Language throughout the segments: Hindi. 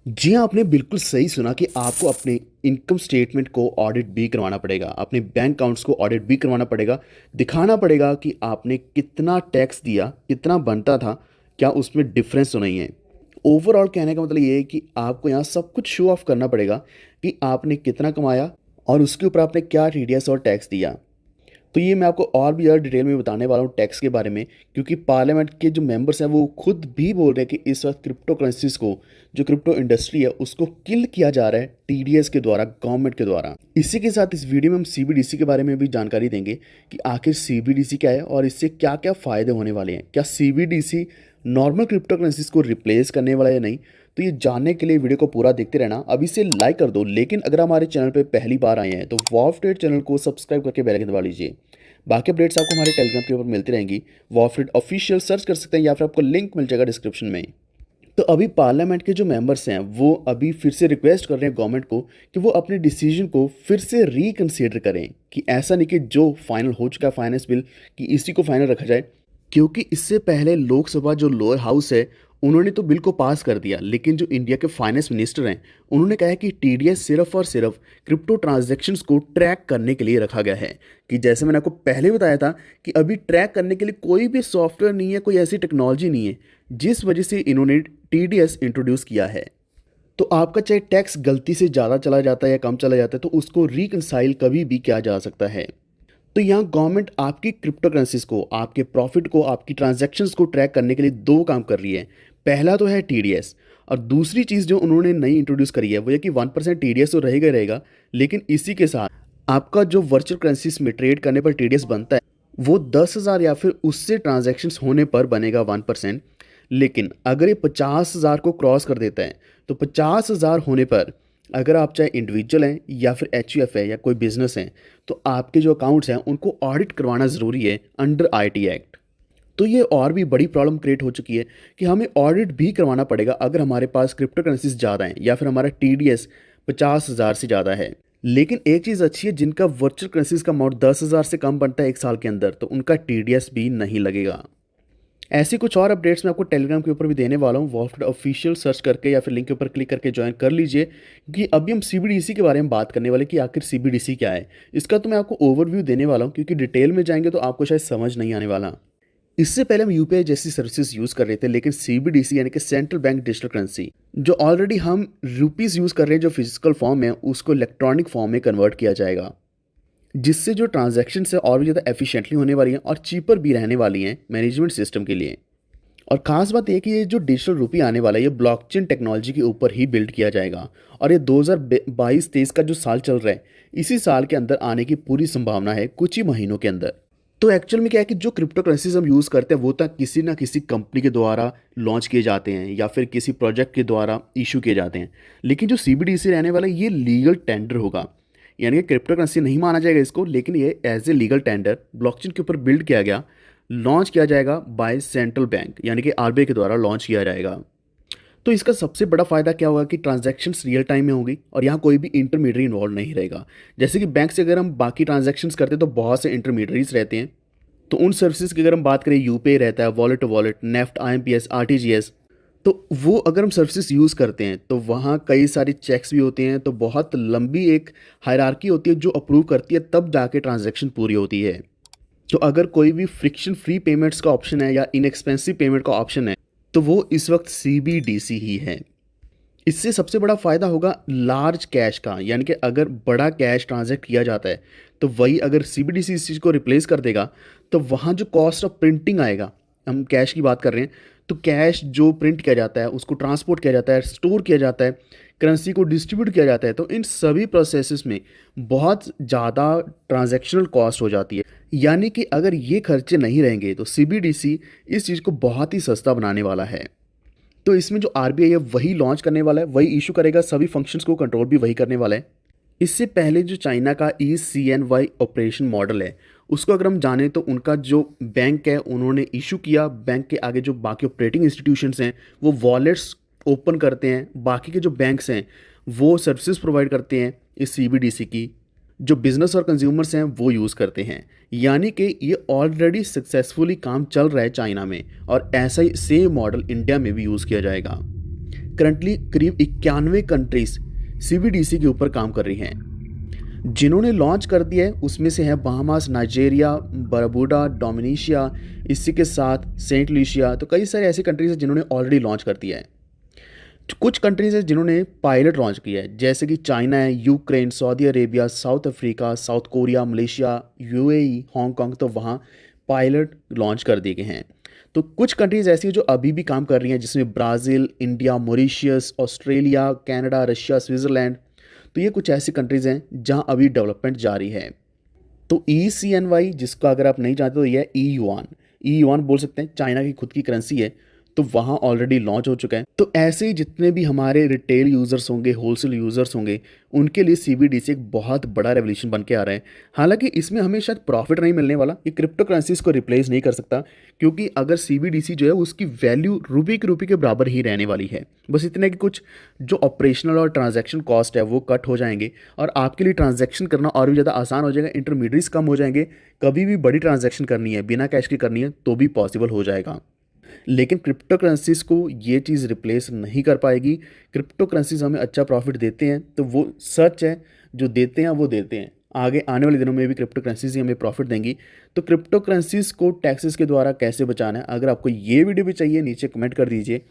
जी हाँ, आपने बिल्कुल सही सुना कि आपको अपने इनकम स्टेटमेंट को ऑडिट भी करवाना पड़ेगा, अपने बैंक अकाउंट्स को ऑडिट भी करवाना पड़ेगा, दिखाना पड़ेगा कि आपने कितना टैक्स दिया, कितना बनता था, क्या उसमें डिफरेंस तो नहीं है। ओवरऑल कहने का मतलब ये है कि आपको यहाँ सब कुछ शो ऑफ करना पड़ेगा कि आपने कितना कमाया और उसके ऊपर आपने क्या टीडीएस और टैक्स दिया। तो ये मैं आपको और भी ज़्यादा डिटेल में बताने वाला हूँ टैक्स के बारे में, क्योंकि पार्लियामेंट के जो मेंबर्स हैं वो खुद भी बोल रहे हैं कि इस वक्त क्रिप्टो करेंसीज को, जो क्रिप्टो इंडस्ट्री है उसको किल किया जा रहा है टीडीएस के द्वारा, गवर्नमेंट के द्वारा। इसी के साथ इस वीडियो में हम सीबीडीसी के बारे में भी जानकारी देंगे कि आखिर सीबीडीसी क्या है और इससे क्या क्या फ़ायदे होने वाले हैं। क्या सीबीडीसी नॉर्मल क्रिप्टो करेंसीज को रिप्लेस करने वाला है या नहीं, तो ये जानने के लिए वीडियो को पूरा देखते रहना। अभी से लाइक कर दो, लेकिन अगर हमारे चैनल पे पहली बार आए हैं तो वॉफ ट्रेड चैनल को सब्सक्राइब करके बेल आइकन दबा लीजिए। बाकी अपडेट्स आपको हमारे टेलीग्राम के ऊपर मिलती रहेंगी। वॉफ ट्रेड ऑफिशियल सर्च कर सकते हैं या फिर आपको लिंक मिल जाएगा डिस्क्रिप्शन में। तो अभी पार्लियामेंट के जो मेंबर्स हैं वो अभी फिर से रिक्वेस्ट कर रहे हैं गवर्नमेंट को कि वो अपने डिसीजन को फिर से रिकंसीडर करें, कि ऐसा नहीं कि जो फाइनल हो चुका है फाइनेंस बिल कि इसी को फाइनल रखा जाए। क्योंकि इससे पहले लोकसभा जो लोअर हाउस है उन्होंने तो बिल को पास कर दिया, लेकिन जो इंडिया के फाइनेंस मिनिस्टर हैं उन्होंने कहा है कि टीडीएस सिर्फ और सिर्फ क्रिप्टो ट्रांजैक्शंस को ट्रैक करने के लिए रखा गया है। कि जैसे मैंने आपको पहले बताया था कि अभी ट्रैक करने के लिए कोई भी सॉफ्टवेयर नहीं है, कोई ऐसी टेक्नोलॉजी नहीं है, जिस वजह से इन्होंने टीडीएस इंट्रोड्यूस किया है। तो आपका चाहे टैक्स गलती से ज़्यादा चला जाता है या कम चला जाता है तो उसको रिकंसाइल कभी भी किया जा सकता है। तो यहाँ गवर्नमेंट आपकी क्रिप्टो करेंसीज को, आपके प्रॉफिट को, आपकी ट्रांजैक्शंस को ट्रैक करने के लिए दो काम कर रही है। पहला तो है टीडीएस, और दूसरी चीज़ जो उन्होंने नई इंट्रोड्यूस करी है वो ये कि 1% टीडीएस तो रहेगा ही रहेगा, लेकिन इसी के साथ आपका जो वर्चुअल करेंसीज में ट्रेड करने पर टीडीएस बनता है वो 10,000 या फिर उससे ट्रांजैक्शंस होने पर बनेगा 1%। लेकिन अगर ये 50,000 को क्रॉस कर देता है तो 50,000 होने पर, अगर आप चाहे इंडिविजुअल हैं या फिर एचयूएफ है या कोई बिजनेस है, तो आपके जो अकाउंट्स हैं उनको ऑडिट करवाना ज़रूरी है अंडर आईटी एक्ट। तो ये और भी बड़ी प्रॉब्लम क्रिएट हो चुकी है कि हमें ऑडिट भी करवाना पड़ेगा अगर हमारे पास क्रिप्टो करेंसीज ज़्यादा हैं या फिर हमारा टीडीएस 50,000 से ज़्यादा है। लेकिन एक चीज़ अच्छी है, जिनका वर्चुअल करेंसीज का अमाउंट 10,000 से कम बनता है एक साल के अंदर, तो उनका टीडीएस भी नहीं लगेगा। ऐसी कुछ और अपडेट्स मैं आपको टेलीग्राम के ऊपर भी देने वाला हूँ। वॉल्फ ऑफिशियल सर्च करके या फिर लिंक के ऊपर क्लिक करके ज्वाइन कर लीजिए, कि अभी हम सीबीडीसी के बारे में बात करने वाले कि आखिर सीबीडीसी क्या है। इसका तो मैं आपको ओवरव्यू देने वाला हूँ, क्योंकि डिटेल में जाएंगे तो आपको शायद समझ नहीं आने वाला। इससे पहले हम यूपीआई जैसी सर्विसेज यूज़ कर रहे थे, लेकिन सीबीडीसी यानी कि सेंट्रल बैंक डिजिटल करेंसी, जो ऑलरेडी हम रुपीज़ यूज़ कर रहे हैं जो फिजिकल फॉर्म में, उसको इलेक्ट्रॉनिक फॉर्म में कन्वर्ट किया जाएगा, जिससे जो ट्रांजैक्शन है और भी ज़्यादा एफिशिएंटली होने वाली हैं और चीपर भी रहने वाली हैं मैनेजमेंट सिस्टम के लिए। और ख़ास बात यह कि ये जो डिजिटल रुपये आने वाला है ये ब्लॉकचेन टेक्नोलॉजी के ऊपर ही बिल्ड किया जाएगा, और ये 2022-23 का जो साल चल रहा है इसी साल के अंदर आने की पूरी संभावना है, कुछ ही महीनों के अंदर। तो एक्चुअल में क्या है कि जो क्रिप्टो करेंसीज हम यूज़ करते हैं वो तो किसी ना किसी कंपनी के द्वारा लॉन्च किए जाते हैं या फिर किसी प्रोजेक्ट के द्वारा इशू किए जाते हैं, लेकिन जो सीबीडीसी रहने वाला है ये लीगल टेंडर होगा। यानी कि क्रिप्टो करेंसी नहीं माना जाएगा इसको, लेकिन ये as a legal tender blockchain के ऊपर बिल्ड किया गया, लॉन्च किया जाएगा बाय सेंट्रल बैंक यानी कि आरबीआई के द्वारा लॉन्च किया जाएगा। तो इसका सबसे बड़ा फ़ायदा क्या होगा कि ट्रांजैक्शंस रियल टाइम में होगी और यहाँ कोई भी इंटरमीडियरी इन्वॉल्व नहीं रहेगा। जैसे कि बैंक से अगर हम बाकी ट्रांजैक्शंस करते हैं तो बहुत से इंटरमीडियरीज रहते हैं। तो उन सर्विसेज की अगर हम बात करें, यूपीआई रहता है, wallet to wallet, NEFT, IMPS, RTGS, तो वो अगर हम सर्विसेज यूज़ करते हैं तो वहाँ कई सारी चेक्स भी होते हैं, तो बहुत लंबी एक हायरार्की होती है जो अप्रूव करती है, तब जाके ट्रांजैक्शन पूरी होती है। तो अगर कोई भी फ्रिक्शन फ्री पेमेंट्स का ऑप्शन है या इनएक्सपेंसिव पेमेंट का ऑप्शन है तो वो इस वक्त सीबीडीसी ही है। इससे सबसे बड़ा फ़ायदा होगा लार्ज कैश का, यानी कि अगर बड़ा कैश ट्रांजैक्ट किया जाता है तो वही अगर सीबीडीसी इस चीज़ को रिप्लेस कर देगा तो वहाँ जो कॉस्ट ऑफ प्रिंटिंग आएगा, हम कैश की बात कर रहे हैं, तो कैश जो प्रिंट किया जाता है उसको ट्रांसपोर्ट किया जाता है, स्टोर किया जाता है, करेंसी को डिस्ट्रीब्यूट किया जाता है, तो इन सभी प्रोसेसेस में बहुत ज़्यादा ट्रांजैक्शनल कॉस्ट हो जाती है। यानी कि अगर ये खर्चे नहीं रहेंगे तो सीबीडीसी इस चीज़ को बहुत ही सस्ता बनाने वाला है। तो इसमें जो आरबीआई है वही लॉन्च करने वाला है, वही इशू करेगा, सभी फंक्शंस को कंट्रोल भी वही करने वाला है। इससे पहले जो चाइना का ECNY ऑपरेशन मॉडल है उसको अगर हम जानें तो उनका जो बैंक है उन्होंने इशू किया, बैंक के आगे जो बाकी ऑपरेटिंग इंस्टीट्यूशंस हैं वो वॉलेट्स ओपन करते हैं, बाकी के जो बैंक्स हैं वो सर्विसेज प्रोवाइड करते हैं इस सीबीडीसी की, जो बिज़नेस और कंज्यूमर्स हैं वो यूज़ करते हैं। यानी कि ये ऑलरेडी सक्सेसफुली काम चल रहा है चाइना में, और ऐसा ही सेम मॉडल इंडिया में भी यूज़ किया जाएगा। करंटली करीब 91 कंट्रीज सीबीडीसी के ऊपर काम कर रही हैं। जिन्होंने लॉन्च कर दिया है उसमें से है बहामास, नाइजेरिया, बरबुडा, डोमिनिशिया, इसी के साथ सेंट लुसिया। तो कई सारे ऐसी कंट्रीज हैं जिन्होंने ऑलरेडी लॉन्च कर दिया है। कुछ कंट्रीज हैं जिन्होंने पायलट लॉन्च किया है, जैसे कि चाइना है, Ukraine, Saudi Arabia, south Africa, south Korea, Malaysia, UAE, Hong Kong. तो वहाँ पायलट लॉन्च कर दिए गए हैं। तो कुछ कंट्रीज ऐसी हैं जो अभी भी काम कर रही हैं, जिसमें Brazil, India, Mauritius, Australia, Canada, Russia, Switzerland. तो ये कुछ ऐसी कंट्रीज़ हैं जहां अभी डेवलपमेंट जारी है। तो ECNY, जिसका अगर आप नहीं जानते तो ये ई युआन, ई युआन बोल सकते हैं, चाइना की खुद की करेंसी है। तो वहाँ ऑलरेडी लॉन्च हो चुका है। तो ऐसे ही जितने भी हमारे रिटेल यूज़र्स होंगे, होलसेल यूज़र्स होंगे, उनके लिए CBDC एक बहुत बड़ा रेवोल्यूशन बन के आ रहा है। हालांकि इसमें हमें शायद प्रॉफिट नहीं मिलने वाला, ये क्रिप्टो करेंसीज को रिप्लेस नहीं कर सकता, क्योंकि अगर CBDC जो है उसकी वैल्यू रुपये के बराबर ही रहने वाली है। बस इतना कि कुछ जो ऑपरेशनल और ट्रांजैक्शन कॉस्ट है वो कट हो जाएंगे और आपके लिए ट्रांजैक्शन करना और भी ज़्यादा आसान हो जाएगा। इंटरमीडिएट्स कम हो जाएंगे। कभी भी बड़ी ट्रांजैक्शन करनी है, बिना कैश की करनी है, तो भी पॉसिबल हो जाएगा। लेकिन क्रिप्टो करेंसीज को ये चीज़ रिप्लेस नहीं कर पाएगी। क्रिप्टो करेंसीज हमें अच्छा प्रॉफिट देते हैं, तो वो सच है, जो देते हैं वो देते हैं। आगे आने वाले दिनों में भी क्रिप्टो करेंसीज ही हमें प्रॉफिट देंगी। तो क्रिप्टो करेंसीज को टैक्सेस के द्वारा कैसे बचाना है, अगर आपको ये वीडियो भी चाहिए नीचे कमेंट कर दीजिए।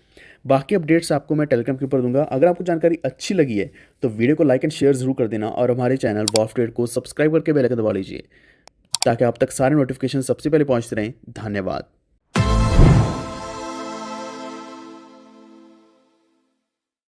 बाकी अपडेट्स आपको मैं टेलीग्राम के ऊपर दूंगा। अगर आपको जानकारी अच्छी लगी है तो वीडियो को लाइक एंड शेयर जरूर कर देना और हमारे चैनल वॉल्फ ट्रेड को सब्सक्राइब करके बेल आइकन दबा लीजिए, ताकि आप तक सारे नोटिफिकेशन सबसे पहले पहुंचते रहें। धन्यवाद।